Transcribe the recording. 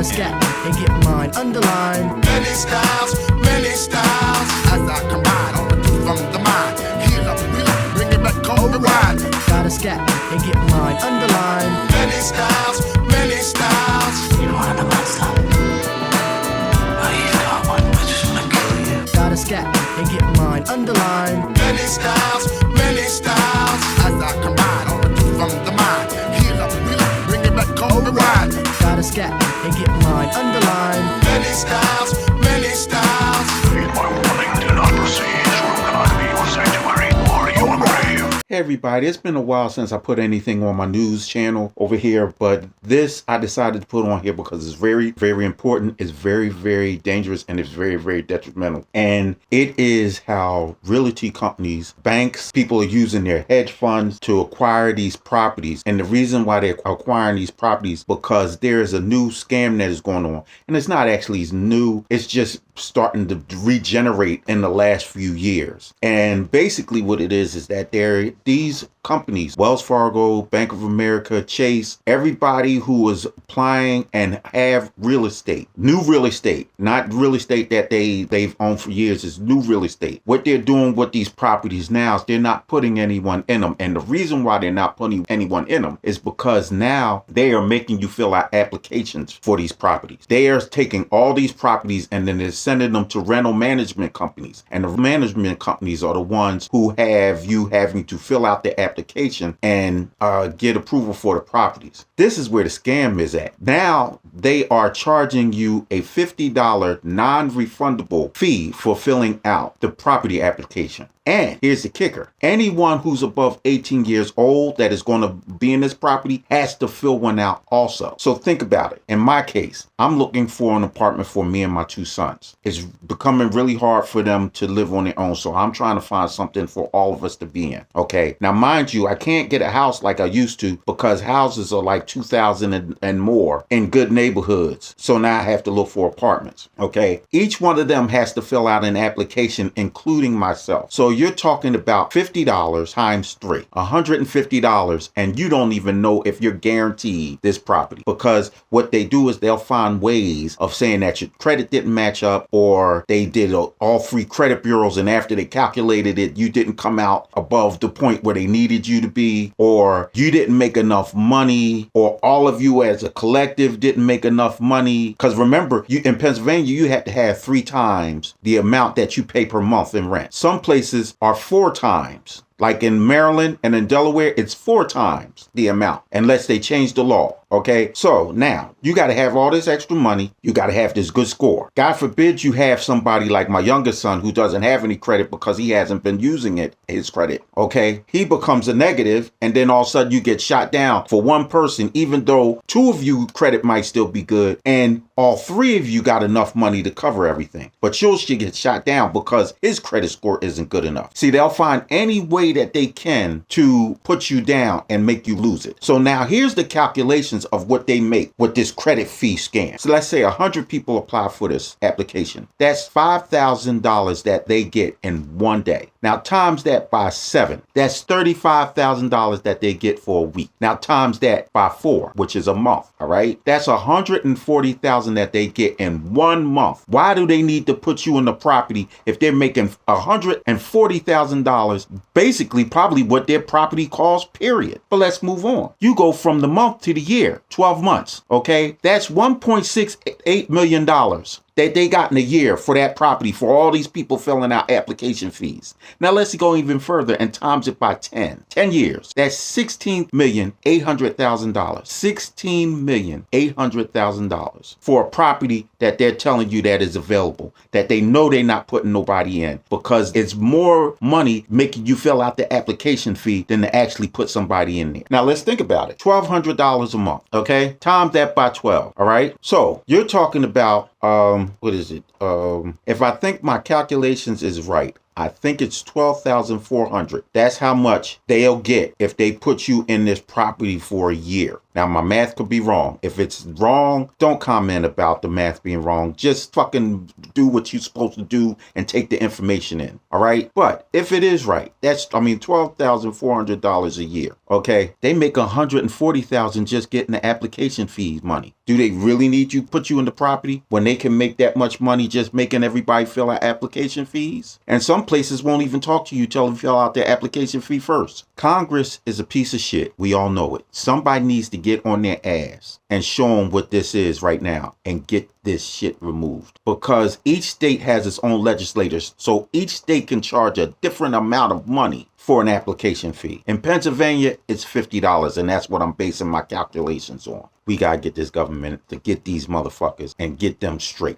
Gotta scat and get mine, underline. Many styles, as I combine all the truth from the mind. Heal up, bring it back, cold rewind. Gotta scat and get mine, underline. Many styles, You wanna know about something? Well, you got one, but just wanna kill you. Gotta scat and get mine, underline. many styles, as I combine all the truth from the mind. Heal up, bring it back, cold rewind. Gotta scat and get mine, underline. Many styles. Read my warning, do not proceed. Room cannot be your sanctuary or your grave. Hey everybody, it's been a while since I put anything on my news channel over here, but this I decided to put on here because it's very, very important. It's very, very dangerous, and it's very, very detrimental. And it is how realty companies, banks, people are using their hedge funds to acquire these properties. And the reason why they're acquiring these properties, because there's a new scam that is going on. And it's not actually new, it's just starting to regenerate in the last few years. And basically what it is that these companies, Wells Fargo, Bank of America, Chase, everybody who is applying and have real estate, new real estate, not real estate that they've owned for years, is new real estate. What they're doing with these properties now is they're not putting anyone in them. And the reason why they're not putting anyone in them is because now they are making you fill out applications for these properties. They are taking all these properties and then they're sending them to rental management companies. And the management companies are the ones who have you having to fill out the application and get approval for the properties. This is where the scam is at. Now they are charging you a $50 non-refundable fee for filling out the property application. And here's the kicker. Anyone who's above 18 years old that is going to be in this property has to fill one out also. So think about it. In my case, I'm looking for an apartment for me and my two sons. It's becoming really hard for them to live on their own. So I'm trying to find something for all of us to be in. Okay. Now, mind you, I can't get a house like I used to because houses are like $2,000 and more in good neighborhoods. So now I have to look for apartments. Okay. Each one of them has to fill out an application, including myself. So you're talking about $50 times 3, $150, and you don't even know if you're guaranteed this property, because what they do is they'll find ways of saying that your credit didn't match up, or they did all 3 credit bureaus, and after they calculated it, you didn't come out above the point where they needed you to be, or you didn't make enough money, or all of you as a collective didn't make enough money. Because remember, in Pennsylvania, you have to have 3 times the amount that you pay per month in rent. Some places are 4 times. Like in Maryland and in Delaware, it's 4 times the amount, unless they change the law. Okay, so now you got to have all this extra money. You got to have this good score. God forbid you have somebody like my youngest son who doesn't have any credit because he hasn't been using his credit. Okay, he becomes a negative, and then all of a sudden you get shot down for one person, even though 2 of you credit might still be good and all 3 of you got enough money to cover everything. But yours should get shot down because his credit score isn't good enough. See, they'll find any way that they can to put you down and make you lose it. So now here's the calculations of what they make with this credit fee scam. So let's say 100 people apply for this application. That's $5,000 that they get in one day. Now times that by 7, that's $35,000 that they get for a week. Now times that by 4, which is a month. All right, that's $140,000 that they get in 1 month. Why do they need to put you in the property if they're making $140,000, basically probably what their property costs, period? But let's move on. You go from the month to the year, 12 months. Okay, that's $1.68 million that they got in a year for that property, for all these people filling out application fees. Now let's go even further and times it by 10 years. That's $16,800,000. $16,800,000 for a property that they're telling you that is available, that they know they're not putting nobody in, because it's more money making you fill out the application fee than to actually put somebody in there. Now let's think about it. $1,200 a month. Okay, times that by 12. All right, so you're talking about what is it? If I think my calculations is right, I think it's $12,400. That's how much they'll get if they put you in this property for a year. Now, my math could be wrong. If it's wrong, don't comment about the math being wrong. Just fucking do what you're supposed to do and take the information in. All right? But if it is right, that's, $12,400 a year. Okay? They make $140,000 just getting the application fees money. Do they really need you put you in the property when they can make that much money just making everybody fill out application fees? And some places won't even talk to you till you fill out their application fee first. Congress is a piece of shit. We all know it. Somebody needs to get on their ass and show them what this is right now and get this shit removed, because each state has its own legislators, so each state can charge a different amount of money for an application fee. In Pennsylvania, it's $50, and that's what I'm basing my calculations on. We gotta get this government to get these motherfuckers and get them straight.